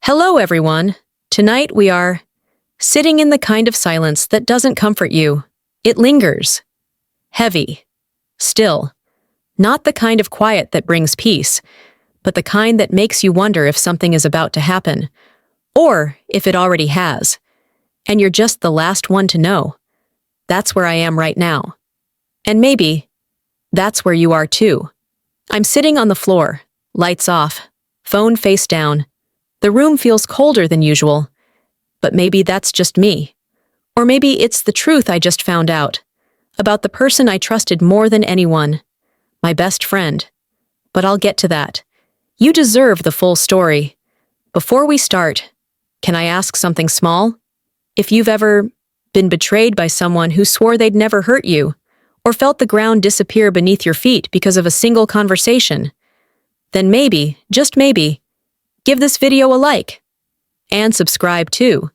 Hello, everyone. Tonight we are sitting in the kind of silence that doesn't comfort you. It lingers. Heavy. Still. Not the kind of quiet that brings peace, but the kind that makes you wonder if something is about to happen, or if it already has, and you're just the last one to know. That's where I am right now. And maybe that's where you are too. I'm sitting on the floor, lights off, phone face down. The room feels colder than usual, but maybe that's just me. Or maybe it's the truth I just found out, about the person I trusted more than anyone, my best friend. But I'll get to that. You deserve the full story. Before we start, can I ask something small? If you've ever been betrayed by someone who swore they'd never hurt you, or felt the ground disappear beneath your feet because of a single conversation, then maybe, just maybe, give this video a like. And subscribe too.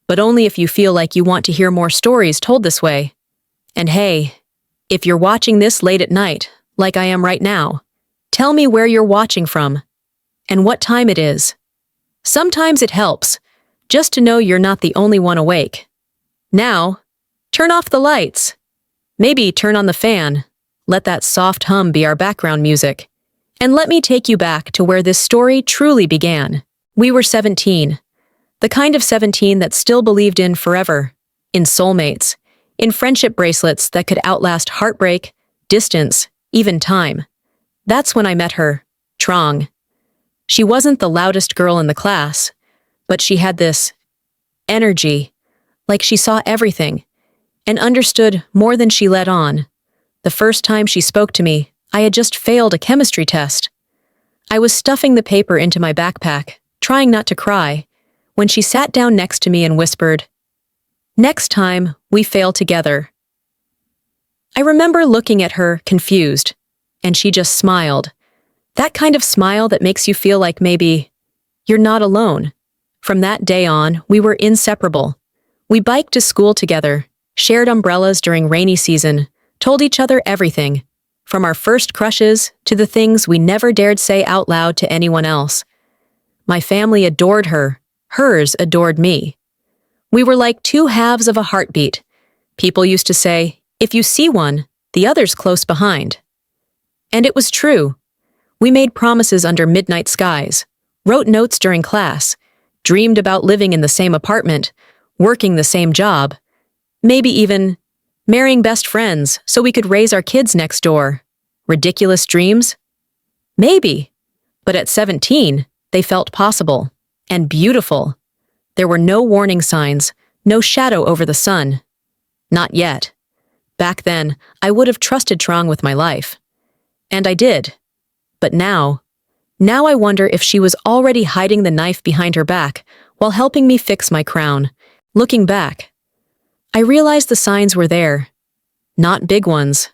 But only if you feel like you want to hear more stories told this way. And hey, if you're watching this late at night, like I am right now, tell me where you're watching from, and what time it is. Sometimes it helps, just to know you're not the only one awake. Now, turn off the lights. Maybe turn on the fan. Let that soft hum be our background music. And let me take you back to where this story truly began. We were 17. The kind of 17 that still believed in forever, in soulmates, in friendship bracelets that could outlast heartbreak, distance, even time. That's when I met her, Trong. She wasn't the loudest girl in the class, but she had this energy, like she saw everything, and understood more than she let on. The first time she spoke to me, I had just failed a chemistry test. I was stuffing the paper into my backpack, trying not to cry, when she sat down next to me and whispered, "Next time, we fail together." I remember looking at her, confused, and she just smiled. That kind of smile that makes you feel like maybe you're not alone. From that day on, we were inseparable. We biked to school together, shared umbrellas during rainy season, told each other everything, from our first crushes to the things we never dared say out loud to anyone else. My family adored her. Hers adored me. We were like two halves of a heartbeat. People used to say, if you see one, the other's close behind. And it was true. We made promises under midnight skies, wrote notes during class, dreamed about living in the same apartment, working the same job, maybe even marrying best friends so we could raise our kids next door. Ridiculous dreams? Maybe. But at 17, they felt possible. And beautiful. There were no warning signs, no shadow over the sun. Not yet. Back then, I would have trusted Trong with my life. And I did. But now I wonder if she was already hiding the knife behind her back while helping me fix my crown. Looking back, I realized the signs were there. Not big ones.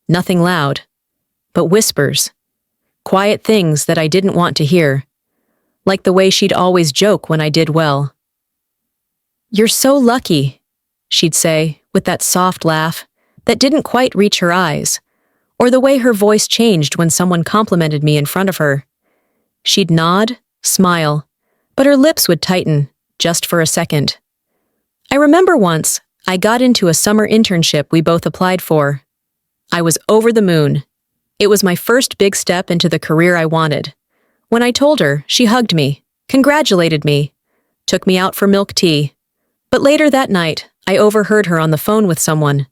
Nothing loud. But whispers. Quiet things that I didn't want to hear. Like the way she'd always joke when I did well. "You're so lucky," she'd say, with that soft laugh that didn't quite reach her eyes, or the way her voice changed when someone complimented me in front of her. She'd nod, smile, but her lips would tighten, just for a second. I remember once, I got into a summer internship we both applied for. I was over the moon. It was my first big step into the career I wanted. When I told her, she hugged me, congratulated me, took me out for milk tea. But later that night, I overheard her on the phone with someone.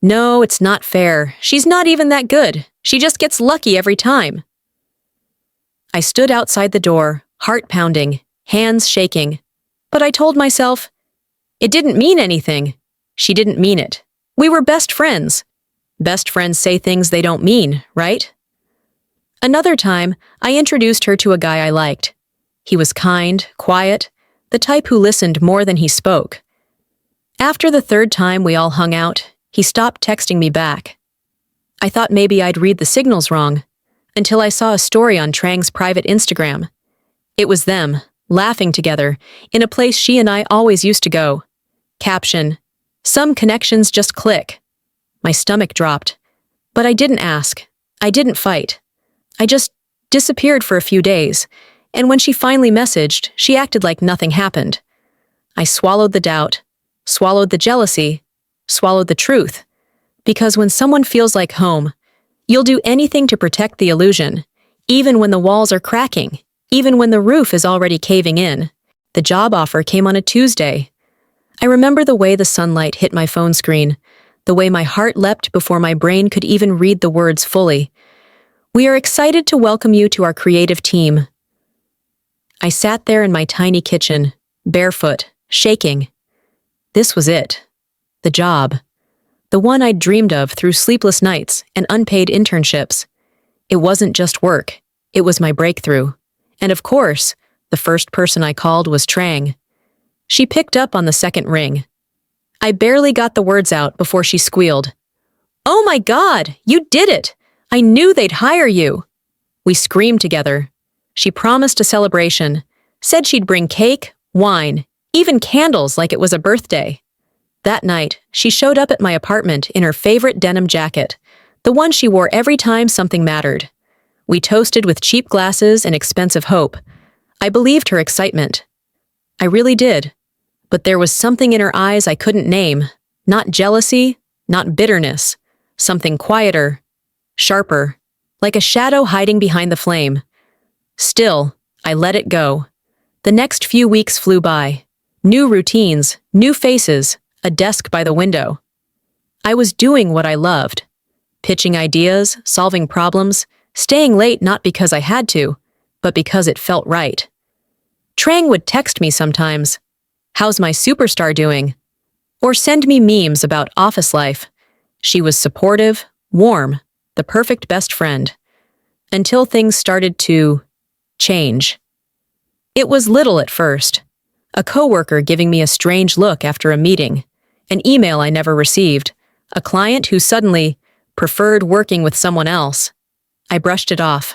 "No, it's not fair. She's not even that good. She just gets lucky every time." I stood outside the door, heart pounding, hands shaking. But I told myself, it didn't mean anything. She didn't mean it. We were best friends. Best friends say things they don't mean, right? Another time, I introduced her to a guy I liked. He was kind, quiet, the type who listened more than he spoke. After the third time we all hung out, he stopped texting me back. I thought maybe I'd read the signals wrong, until I saw a story on Trang's private Instagram. It was them, laughing together, in a place she and I always used to go. Caption, "Some connections just click." My stomach dropped. But I didn't ask. I didn't fight. I just disappeared for a few days, And when she finally messaged, she acted like nothing happened. I swallowed the doubt, swallowed the jealousy, swallowed the truth. Because when someone feels like home, you'll do anything to protect the illusion, even when the walls are cracking, even when the roof is already caving in. The job offer came on a Tuesday. I remember the way the sunlight hit my phone screen, the way my heart leapt before my brain could even read the words fully. "We are excited to welcome you to our creative team." I sat there in my tiny kitchen, barefoot, shaking. This was it. The job. The one I'd dreamed of through sleepless nights and unpaid internships. It wasn't just work. It was my breakthrough. And of course, the first person I called was Trang. She picked up on the second ring. I barely got the words out before she squealed. "Oh my God, you did it! I knew they'd hire you!" We screamed together. She promised a celebration, said she'd bring cake, wine, even candles like it was a birthday. That night, she showed up at my apartment in her favorite denim jacket, the one she wore every time something mattered. We toasted with cheap glasses and expensive hope. I believed her excitement. I really did. But there was something in her eyes I couldn't name. Not jealousy, not bitterness. Something quieter, sharper, like a shadow hiding behind the flame. Still, I let it go. The next few weeks flew by. New routines, new faces, a desk by the window. I was doing what I loved. Pitching ideas, solving problems, staying late not because I had to, but because it felt right. Trang would text me sometimes, "How's my superstar doing?" Or send me memes about office life. She was supportive, warm, the perfect best friend. Until things started to change. It was little at first. A coworker giving me a strange look after a meeting, an email I never received, a client who suddenly preferred working with someone else. I brushed it off,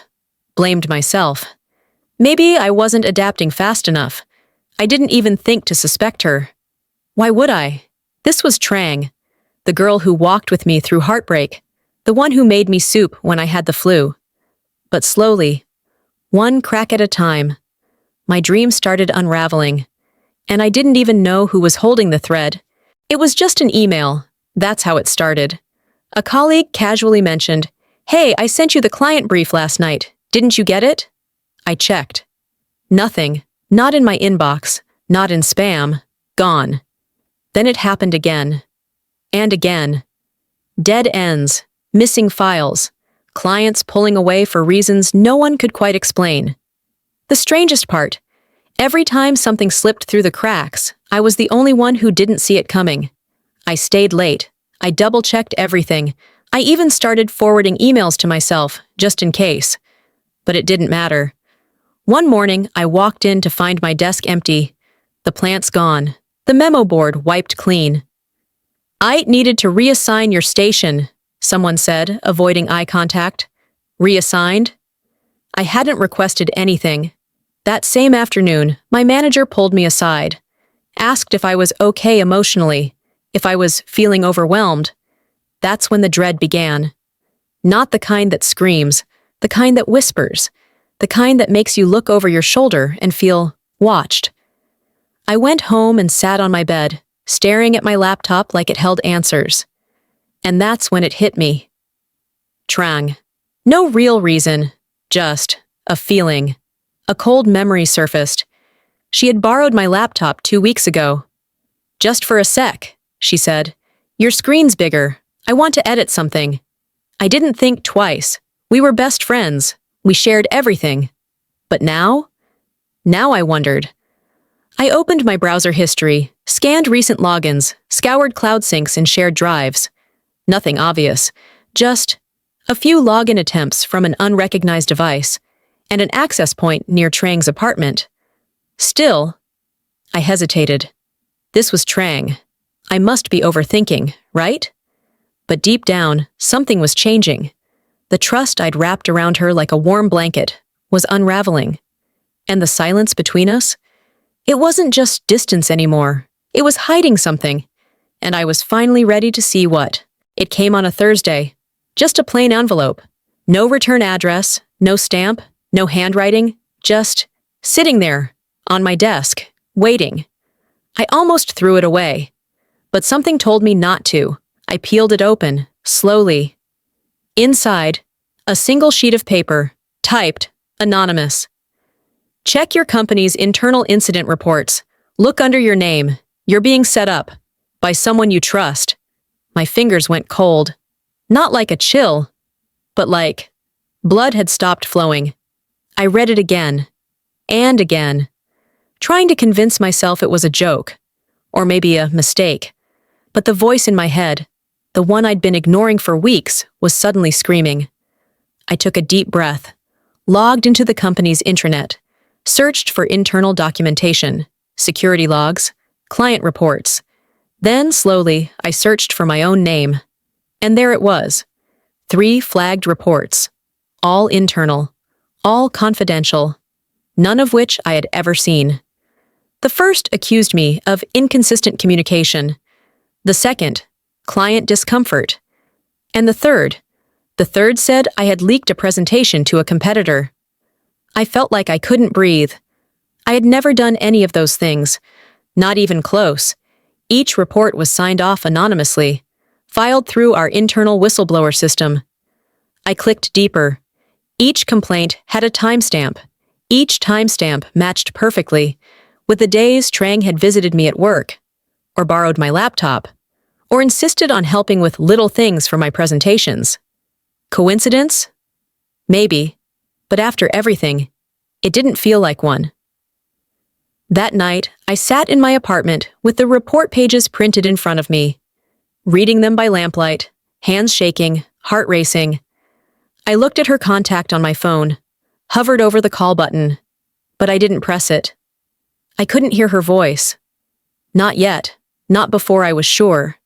blamed myself. Maybe I wasn't adapting fast enough. I didn't even think to suspect her. Why would I? This was Trang, the girl who walked with me through heartbreak, the one who made me soup when I had the flu. But slowly, one crack at a time, my dream started unraveling, and I didn't even know who was holding the thread. It was just an email. That's how it started. A colleague casually mentioned, "Hey, I sent you the client brief last night. Didn't you get it?" I checked. Nothing. Not in my inbox. Not in spam. Gone. Then it happened again. And again. Dead ends. Missing files. Clients pulling away for reasons no one could quite explain. The strangest part, every time something slipped through the cracks, I was the only one who didn't see it coming. I stayed late. I double-checked everything. I even started forwarding emails to myself, just in case. But it didn't matter. One morning, I walked in to find my desk empty. The plants gone. The memo board wiped clean. "I needed to reassign your station," someone said, avoiding eye contact. Reassigned? I hadn't requested anything. That same afternoon, my manager pulled me aside, asked if I was okay emotionally, if I was feeling overwhelmed. That's when the dread began. Not the kind that screams, the kind that whispers, the kind that makes you look over your shoulder and feel watched. I went home and sat on my bed, staring at my laptop like it held answers. And that's when it hit me. Trang. No real reason, just a feeling. A cold memory surfaced. She had borrowed my laptop 2 weeks ago. "Just for a sec," she said. "Your screen's bigger. I want to edit something." I didn't think twice. We were best friends. We shared everything. But now? Now I wondered. I opened my browser history, scanned recent logins, scoured cloud syncs and shared drives. Nothing obvious. Just a few login attempts from an unrecognized device, and an access point near Trang's apartment. Still, I hesitated. This was Trang. I must be overthinking, right? But deep down, something was changing. The trust I'd wrapped around her like a warm blanket was unraveling. And the silence between us? It wasn't just distance anymore. It was hiding something. And I was finally ready to see what. It came on a Thursday. Just a plain envelope. No return address, no stamp, no handwriting, just sitting there, on my desk, waiting. I almost threw it away, but something told me not to. I peeled it open, slowly. Inside, a single sheet of paper, typed, anonymous. Check your company's internal incident reports. Look under your name. You're being set up. By someone you trust. My fingers went cold. Not like a chill, but like blood had stopped flowing. I read it again, and again, trying to convince myself it was a joke, or maybe a mistake. But the voice in my head, the one I'd been ignoring for weeks, was suddenly screaming. I took a deep breath, logged into the company's intranet, searched for internal documentation, security logs, client reports. Then, slowly, I searched for my own name. And there it was. 3 flagged reports. All internal. All confidential. None of which I had ever seen. The first accused me of inconsistent communication. The second, client discomfort. And the third said I had leaked a presentation to a competitor. I felt like I couldn't breathe. I had never done any of those things. Not even close. Each report was signed off anonymously, filed through our internal whistleblower system. I clicked deeper. Each complaint had a timestamp. Each timestamp matched perfectly with the days Trang had visited me at work, or borrowed my laptop, or insisted on helping with little things for my presentations. Coincidence? Maybe, but after everything, it didn't feel like one. That night, I sat in my apartment with the report pages printed in front of me, reading them by lamplight, hands shaking, heart racing. I looked at her contact on my phone, hovered over the call button, but I didn't press it. I couldn't hear her voice. Not yet, not before I was sure.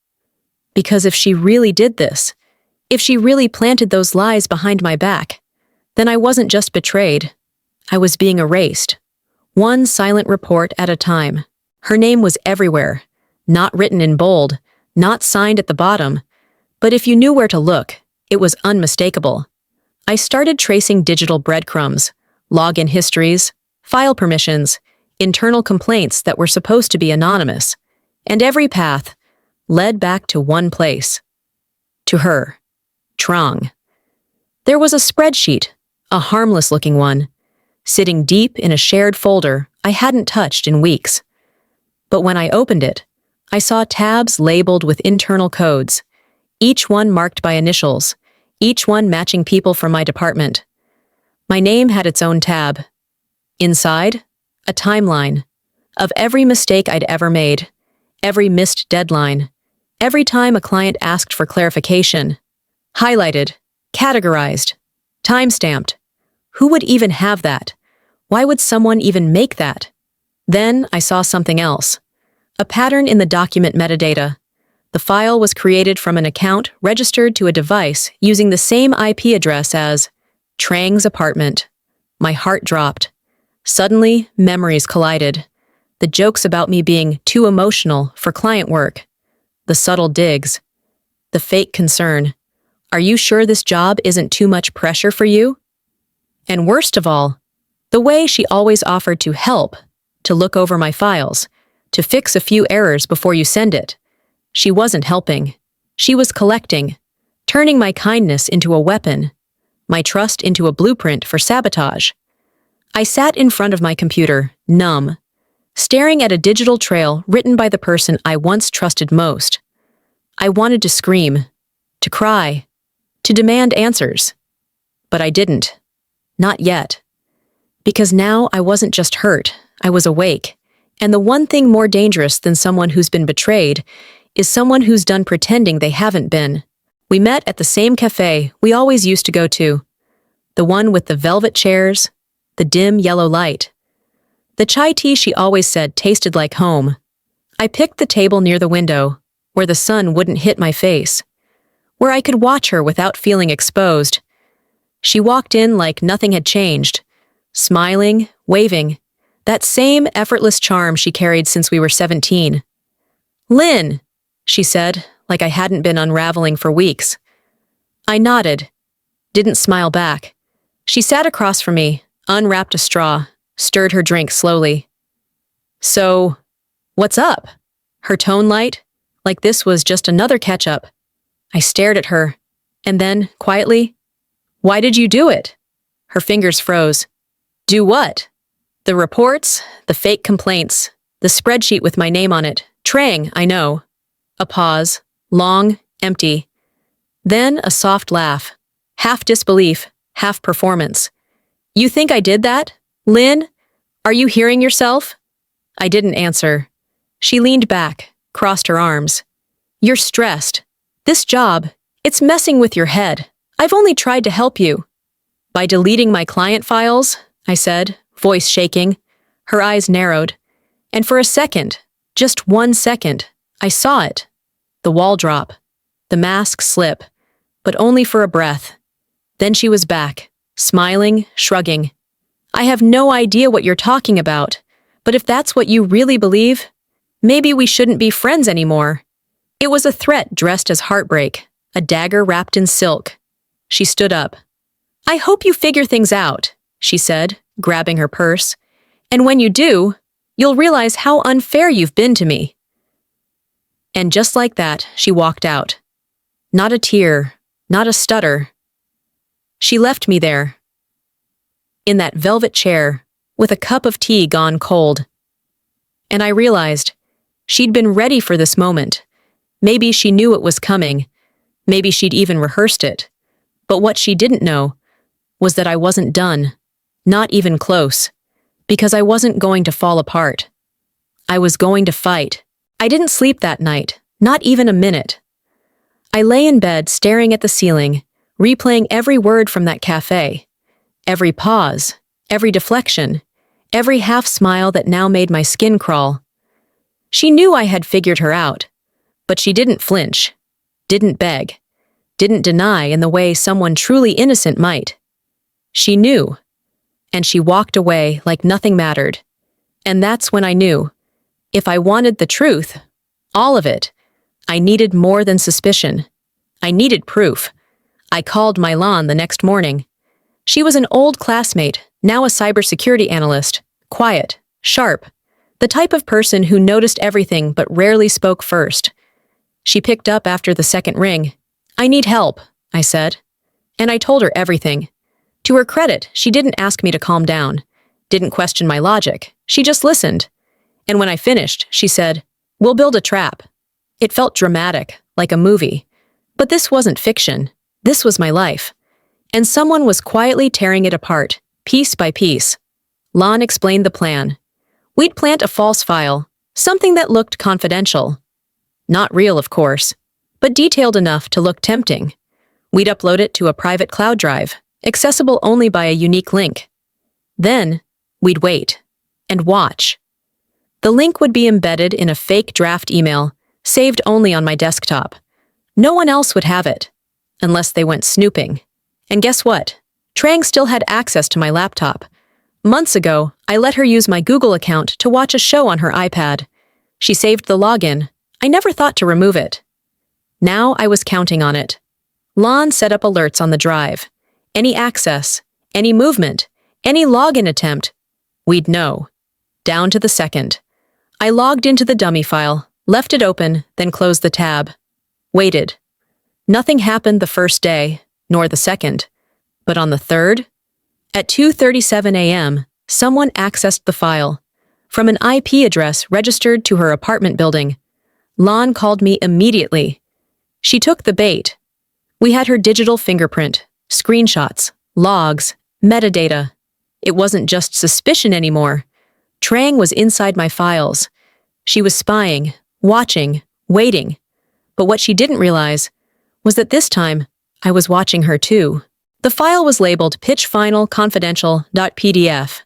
Because if she really did this, if she really planted those lies behind my back, then I wasn't just betrayed. I was being erased. One silent report at a time. Her name was everywhere, not written in bold, not signed at the bottom, but if you knew where to look, it was unmistakable. I started tracing digital breadcrumbs, login histories, file permissions, internal complaints that were supposed to be anonymous, and every path led back to one place. To her. Trang. There was a spreadsheet, a harmless-looking one, sitting deep in a shared folder I hadn't touched in weeks. But when I opened it, I saw tabs labeled with internal codes, each one marked by initials, each one matching people from my department. My name had its own tab. Inside, a timeline of every mistake I'd ever made, every missed deadline, every time a client asked for clarification. Highlighted, categorized, time-stamped. Who would even have that? Why would someone even make that? Then I saw something else. A pattern in the document metadata. The file was created from an account registered to a device using the same IP address as Trang's apartment. My heart dropped. Suddenly, memories collided. The jokes about me being too emotional for client work. The subtle digs. The fake concern. Are you sure this job isn't too much pressure for you? And worst of all, the way she always offered to help, to look over my files, to fix a few errors before you send it. She wasn't helping. She was collecting, turning my kindness into a weapon, my trust into a blueprint for sabotage. I sat in front of my computer, numb, staring at a digital trail written by the person I once trusted most. I wanted to scream, to cry, to demand answers. But I didn't. Not yet. Because now I wasn't just hurt, I was awake. And the one thing more dangerous than someone who's been betrayed is someone who's done pretending they haven't been. We met at the same cafe we always used to go to. The one with the velvet chairs, the dim yellow light. The chai tea she always said tasted like home. I picked the table near the window, where the sun wouldn't hit my face, where I could watch her without feeling exposed. She walked in like nothing had changed, smiling, waving, that same effortless charm she carried since we were 17. "Lynn," she said, like I hadn't been unraveling for weeks. I nodded, didn't smile back. She sat across from me, unwrapped a straw, stirred her drink slowly. So, what's up? Her tone light, like this was just another catch-up. I stared at her, and then, quietly, why did you do it? Her fingers froze. Do what? The reports, the fake complaints, the spreadsheet with my name on it. Trang, I know. A pause, long, empty. Then a soft laugh, half disbelief, half performance. You think I did that? Lynn? Are you hearing yourself? I didn't answer. She leaned back, crossed her arms. You're stressed. This job, it's messing with your head. I've only tried to help you. By deleting my client files, I said, voice shaking. Her eyes narrowed. And for a second, just 1 second, I saw it. The wall drop. The mask slip. But only for a breath. Then she was back, smiling, shrugging. I have no idea what you're talking about, but if that's what you really believe, maybe we shouldn't be friends anymore. It was a threat dressed as heartbreak, a dagger wrapped in silk. She stood up. I hope you figure things out, she said, grabbing her purse. And when you do, you'll realize how unfair you've been to me. And just like that, she walked out. Not a tear, not a stutter. She left me there, in that velvet chair, with a cup of tea gone cold. And I realized she'd been ready for this moment. Maybe she knew it was coming. Maybe she'd even rehearsed it. But what she didn't know was that I wasn't done, not even close, because I wasn't going to fall apart. I was going to fight. I didn't sleep that night, not even a minute. I lay in bed staring at the ceiling, replaying every word from that cafe, every pause, every deflection, every half-smile that now made my skin crawl. She knew I had figured her out, but she didn't flinch, didn't beg, didn't deny in the way someone truly innocent might. She knew, and she walked away like nothing mattered. And that's when I knew, if I wanted the truth, all of it, I needed more than suspicion. I needed proof. I called Mylan the next morning. She was an old classmate, now a cybersecurity analyst, quiet, sharp, the type of person who noticed everything but rarely spoke first. She picked up after the second ring. I need help, I said. And I told her everything. To her credit, she didn't ask me to calm down, didn't question my logic. She just listened. And when I finished, she said, we'll build a trap. It felt dramatic, like a movie. But this wasn't fiction. This was my life. And someone was quietly tearing it apart, piece by piece. Lon explained the plan. We'd plant a false file, something that looked confidential. Not real, of course, but detailed enough to look tempting. We'd upload it to a private cloud drive, accessible only by a unique link. Then, we'd wait and watch. The link would be embedded in a fake draft email, saved only on my desktop. No one else would have it, unless they went snooping. And guess what? Trang still had access to my laptop. Months ago, I let her use my Google account to watch a show on her iPad. She saved the login. I never thought to remove it. Now I was counting on it. Lon set up alerts on the drive. Any access, any movement, any login attempt, we'd know. Down to the second. I logged into the dummy file, left it open, then closed the tab. Waited. Nothing happened the first day, nor the second. But on the third, at 2:37 a.m., someone accessed the file. From an IP address registered to her apartment building. Lon called me immediately. She took the bait. We had her digital fingerprint, screenshots, logs, metadata. It wasn't just suspicion anymore. Trang was inside my files. She was spying, watching, waiting. But what she didn't realize was that this time, I was watching her too. The file was labeled pitchfinalconfidential.pdf.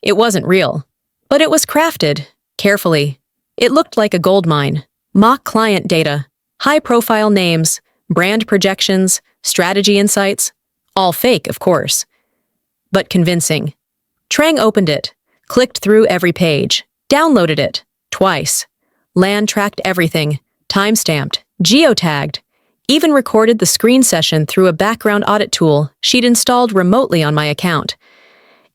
It wasn't real, but it was crafted, carefully. It looked like a goldmine. Mock client data, high-profile names, brand projections, strategy insights. All fake, of course. But convincing. Trang opened it, clicked through every page, downloaded it, twice. Land tracked everything, timestamped, geotagged, even recorded the screen session through a background audit tool she'd installed remotely on my account.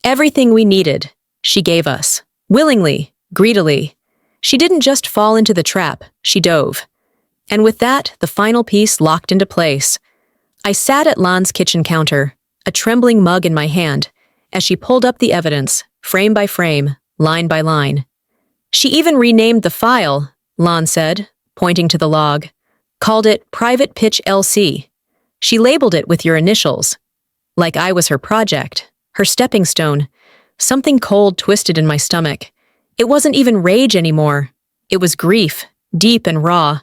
Everything we needed, She gave us. Willingly, greedily. She didn't just fall into the trap, she dove. And with that, the final piece locked into place. I sat at Lan's kitchen counter, a trembling mug in my hand, as she pulled up the evidence, frame by frame, line by line. She even renamed the file, Lan said, pointing to the log, called it Private Pitch LC. She labeled it with your initials. Like I was her project, her stepping stone. Something cold twisted in my stomach. It wasn't even rage anymore. It was grief, deep and raw.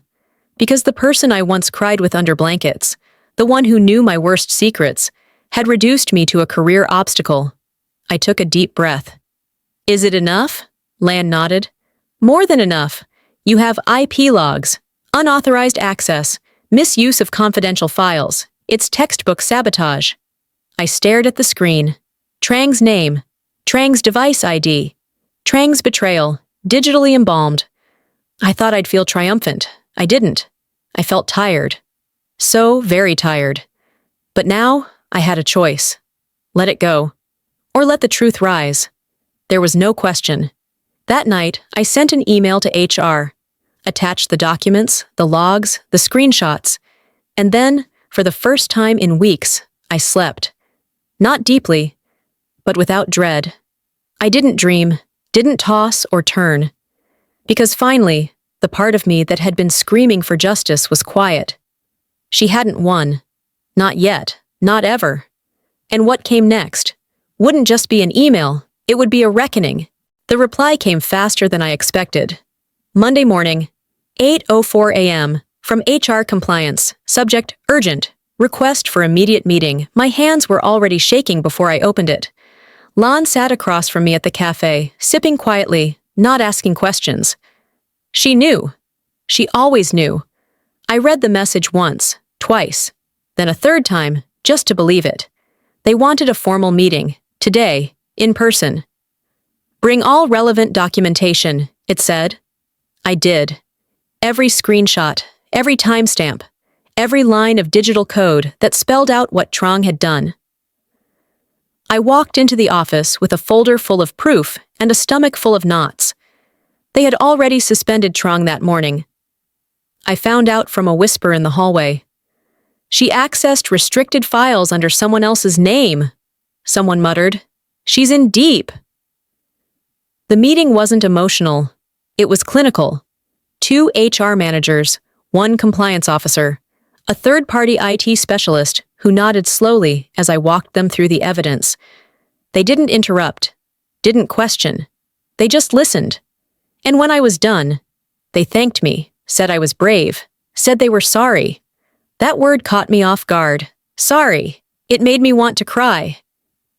Because the person I once cried with under blankets, the one who knew my worst secrets, had reduced me to a career obstacle. I took a deep breath. Is it enough? Lan nodded. More than enough. You have IP logs, unauthorized access, misuse of confidential files. It's textbook sabotage. I stared at the screen. Trang's name, Trang's device ID, Trang's betrayal, digitally embalmed. I thought I'd feel triumphant. I didn't. I felt tired. So very tired. But now, I had a choice. Let it go. Or let the truth rise. There was no question. That night, I sent an email to HR, attached the documents, the logs, the screenshots, and then, for the first time in weeks, I slept. Not deeply, but without dread. I didn't dream, didn't toss or turn. Because finally, the part of me that had been screaming for justice was quiet. She hadn't won. Not yet. Not ever. And what came next? Wouldn't just be an email. It would be a reckoning. The reply came faster than I expected. Monday morning, 8:04 a.m., from HR Compliance, subject urgent, request for immediate meeting. My hands were already shaking before I opened it. Lan sat across from me at the cafe, sipping quietly, not asking questions. She knew. She always knew. I read the message once, twice, then a third time, just to believe it. They wanted a formal meeting, today, in person. Bring all relevant documentation, it said. I did. Every screenshot, every timestamp, every line of digital code that spelled out what Trong had done. I walked into the office with a folder full of proof and a stomach full of knots. They had already suspended Trong that morning. I found out from a whisper in the hallway. She accessed restricted files under someone else's name, someone muttered. She's in deep. The meeting wasn't emotional. It was clinical. 2 HR managers, 1 compliance officer, a third-party IT specialist who nodded slowly as I walked them through the evidence. They didn't interrupt, didn't question. They just listened. And when I was done, they thanked me, said I was brave, said they were sorry. That word caught me off guard. Sorry. It made me want to cry.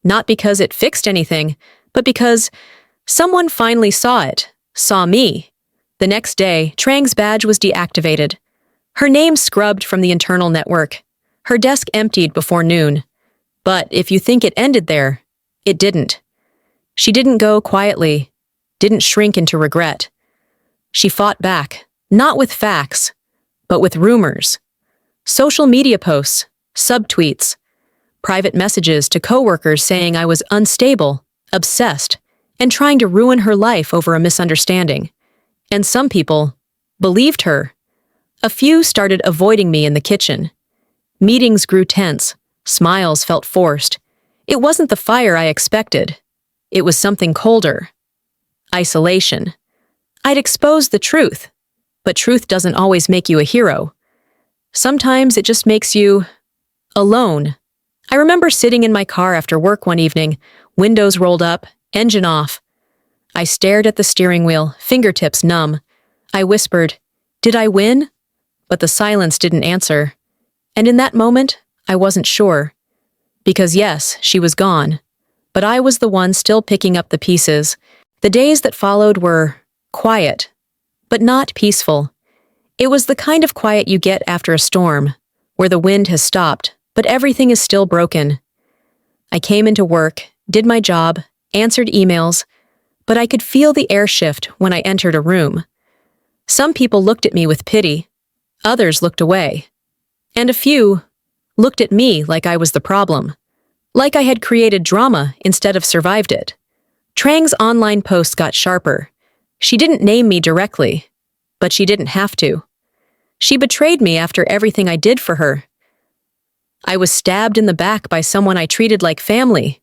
Not because it fixed anything, but because someone finally saw it, saw me. The next day, Trang's badge was deactivated. Her name scrubbed from the internal network. Her desk emptied before noon. But if you think it ended there, it didn't. She didn't go quietly, didn't shrink into regret. She fought back, not with facts, but with rumors. Social media posts, subtweets, private messages to coworkers saying I was unstable, obsessed, and trying to ruin her life over a misunderstanding. And some people believed her. A few started avoiding me in the kitchen. Meetings grew tense. Smiles felt forced. It wasn't the fire I expected. It was something colder. Isolation. I'd exposed the truth, but truth doesn't always make you a hero. Sometimes it just makes you alone. I remember sitting in my car after work one evening, windows rolled up, engine off. I stared at the steering wheel, fingertips numb. I whispered, "Did I win?" But the silence didn't answer. And in that moment, I wasn't sure. Because yes, she was gone. But I was the one still picking up the pieces. The days that followed were quiet, but not peaceful. It was the kind of quiet you get after a storm, where the wind has stopped, but everything is still broken. I came into work, did my job, answered emails, but I could feel the air shift when I entered a room. Some people looked at me with pity. Others looked away. And a few looked at me like I was the problem. Like I had created drama instead of survived it. Trang's online posts got sharper. She didn't name me directly, but she didn't have to. She betrayed me after everything I did for her. I was stabbed in the back by someone I treated like family.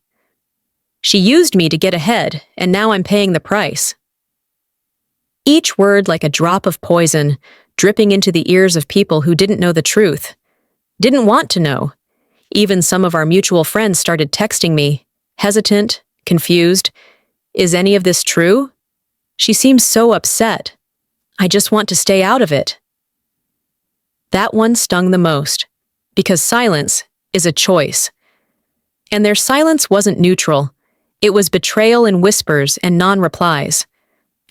She used me to get ahead, and now I'm paying the price. Each word like a drop of poison, dripping into the ears of people who didn't know the truth, didn't want to know. Even some of our mutual friends started texting me, hesitant, confused. Is any of this true? She seems so upset. I just want to stay out of it. That one stung the most, because silence is a choice. And their silence wasn't neutral. It was betrayal in whispers and non-replies.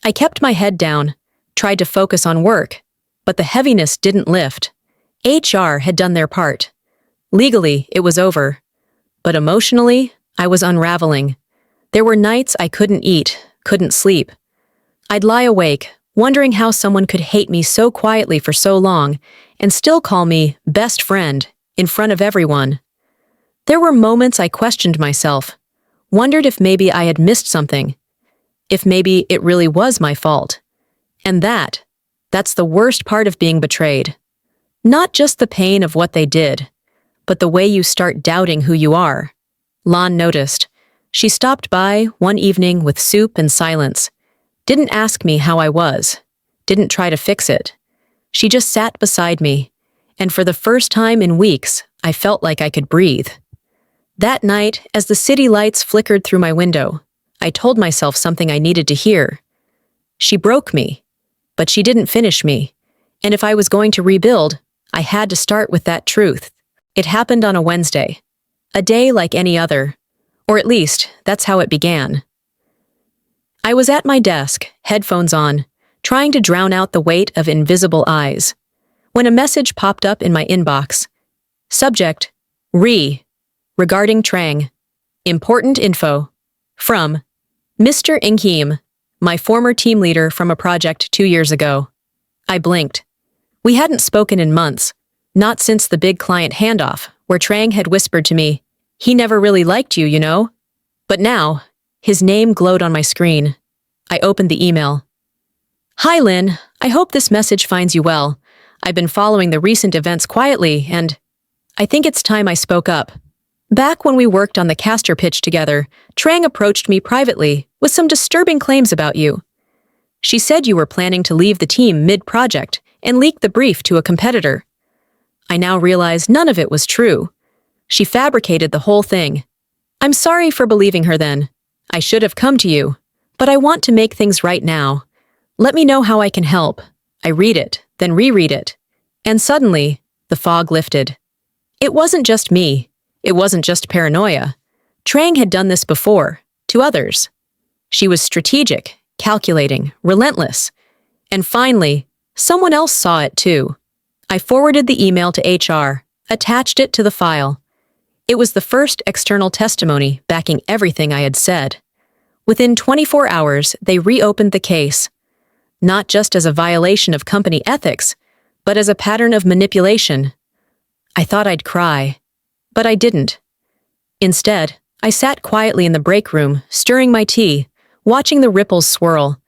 I kept my head down, tried to focus on work, but the heaviness didn't lift. HR had done their part. Legally, it was over. But emotionally, I was unraveling. There were nights I couldn't eat, couldn't sleep. I'd lie awake, wondering how someone could hate me so quietly for so long and still call me best friend in front of everyone. There were moments I questioned myself, wondered if maybe I had missed something, if maybe it really was my fault. And that's the worst part of being betrayed. Not just the pain of what they did, but the way you start doubting who you are. Lon noticed. She stopped by one evening with soup and silence. Didn't ask me how I was. Didn't try to fix it. She just sat beside me, and for the first time in weeks, I felt like I could breathe. That night, as the city lights flickered through my window, I told myself something I needed to hear. She broke me, but she didn't finish me, and if I was going to rebuild, I had to start with that truth. It happened on a Wednesday, a day like any other, or at least that's how it began. I was at my desk, headphones on, trying to drown out the weight of invisible eyes, when a message popped up in my inbox. Subject, regarding Trang. Important info. From Mr. Ingheem, my former team leader from a project 2 years ago. I blinked. We hadn't spoken in months, not since the big client handoff, where Trang had whispered to me, "He never really liked you, you know?" But now, his name glowed on my screen. I opened the email. "Hi, Lynn. I hope this message finds you well. I've been following the recent events quietly, and I think it's time I spoke up. Back when we worked on the caster pitch together, Trang approached me privately with some disturbing claims about you. She said you were planning to leave the team mid-project and leak the brief to a competitor. I now realize none of it was true. She fabricated the whole thing. I'm sorry for believing her then. I should have come to you, but I want to make things right now. Let me know how I can help." I read it, then reread it. And suddenly, the fog lifted. It wasn't just me. It wasn't just paranoia. Trang had done this before, to others. She was strategic, calculating, relentless. And finally, someone else saw it too. I forwarded the email to HR, attached it to the file. It was the first external testimony backing everything I had said. Within 24 hours, they reopened the case. Not just as a violation of company ethics, but as a pattern of manipulation. I thought I'd cry, but I didn't. Instead, I sat quietly in the break room, stirring my tea, watching the ripples swirl.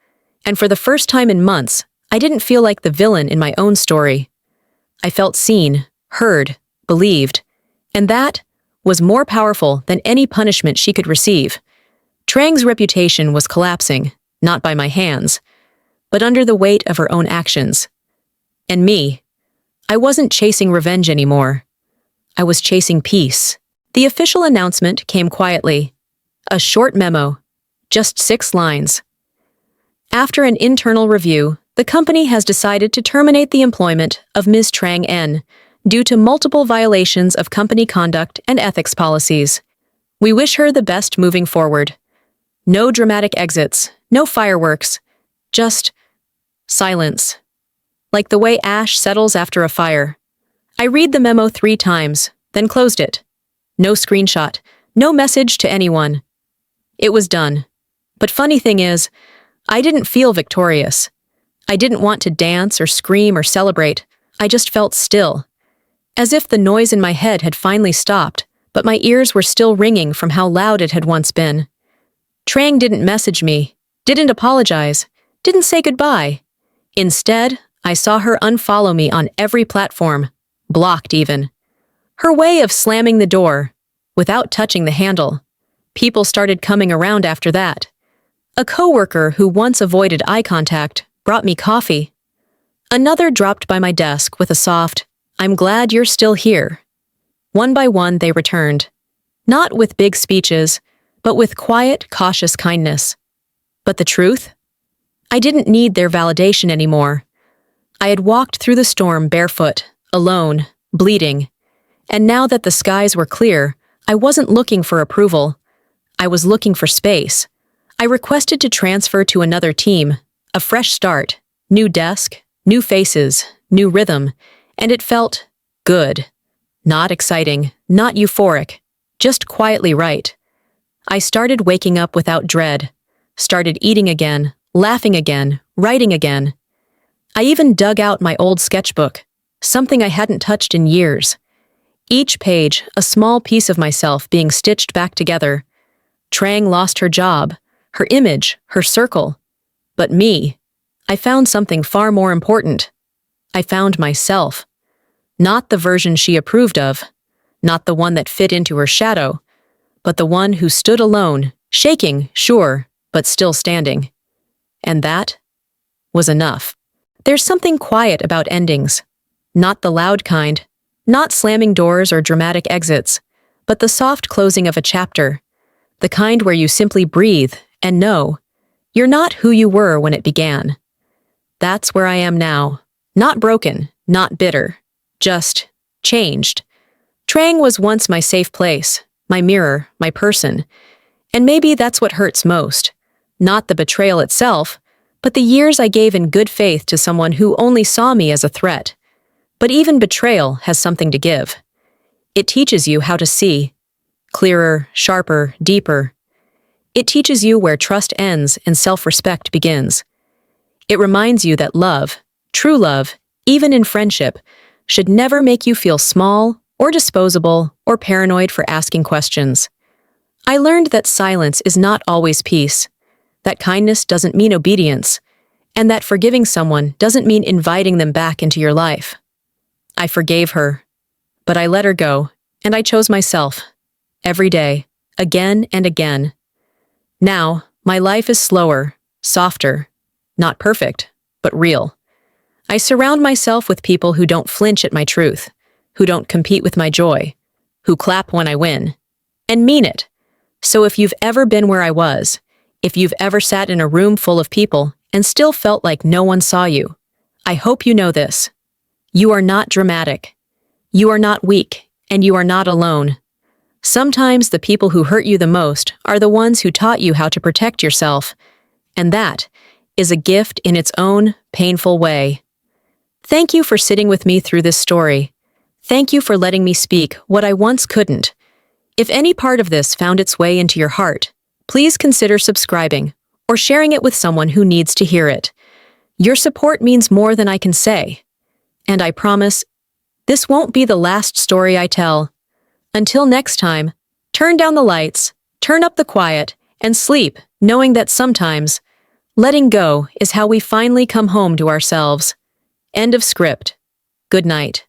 And for the first time in months, I didn't feel like the villain in my own story. I felt seen, heard, believed, and that was more powerful than any punishment she could receive. Trang's reputation was collapsing, not by my hands, but under the weight of her own actions. And me, I wasn't chasing revenge anymore. I was chasing peace. The official announcement came quietly. A short memo, just 6 lines. After an internal review, the company has decided to terminate the employment of Ms. Trang N due to multiple violations of company conduct and ethics policies. We wish her the best moving forward. No dramatic exits, no fireworks, just silence. Like the way ash settles after a fire. I read the memo 3 times, then closed it. No screenshot, no message to anyone. It was done. But funny thing is, I didn't feel victorious. I didn't want to dance or scream or celebrate. I just felt still. As if the noise in my head had finally stopped, but my ears were still ringing from how loud it had once been. Trang didn't message me, didn't apologize, didn't say goodbye. Instead, I saw her unfollow me on every platform, blocked even. Her way of slamming the door, without touching the handle. People started coming around after that. A coworker who once avoided eye contact brought me coffee. Another dropped by my desk with a soft, "I'm glad you're still here." One by one they returned. Not with big speeches, but with quiet, cautious kindness. But the truth? I didn't need their validation anymore. I had walked through the storm barefoot, alone, bleeding. And now that the skies were clear, I wasn't looking for approval. I was looking for space. I requested to transfer to another team, a fresh start, new desk, new faces, new rhythm, and it felt good. Not exciting, not euphoric, just quietly right. I started waking up without dread, started eating again, laughing again, writing again. I even dug out my old sketchbook, something I hadn't touched in years. Each page, a small piece of myself being stitched back together. Trang lost her job, her image, her circle. But me, I found something far more important. I found myself. Not the version she approved of, not the one that fit into her shadow, but the one who stood alone, shaking, sure, but still standing. And that was enough. There's something quiet about endings. Not the loud kind, not slamming doors or dramatic exits, but the soft closing of a chapter. The kind where you simply breathe and know you're not who you were when it began. That's where I am now. Not broken, not bitter, just changed. Trang was once my safe place, my mirror, my person. And maybe that's what hurts most. Not the betrayal itself, but the years I gave in good faith to someone who only saw me as a threat. But even betrayal has something to give. It teaches you how to see. Clearer, sharper, deeper. It teaches you where trust ends and self-respect begins. It reminds you that love, true love, even in friendship, should never make you feel small or disposable or paranoid for asking questions. I learned that silence is not always peace, that kindness doesn't mean obedience, and that forgiving someone doesn't mean inviting them back into your life. I forgave her, but I let her go, and I chose myself. Every day, again and again. Now, my life is slower, softer, not perfect, but real. I surround myself with people who don't flinch at my truth, who don't compete with my joy, who clap when I win, and mean it. So if you've ever been where I was, if you've ever sat in a room full of people and still felt like no one saw you, I hope you know this. You are not dramatic. You are not weak, and you are not alone. Sometimes the people who hurt you the most are the ones who taught you how to protect yourself, and that is a gift in its own painful way. Thank you for sitting with me through this story. Thank you for letting me speak what I once couldn't. If any part of this found its way into your heart, please consider subscribing or sharing it with someone who needs to hear it. Your support means more than I can say. And I promise, this won't be the last story I tell. Until next time, turn down the lights, turn up the quiet, and sleep, knowing that sometimes, letting go is how we finally come home to ourselves. End of script. Good night.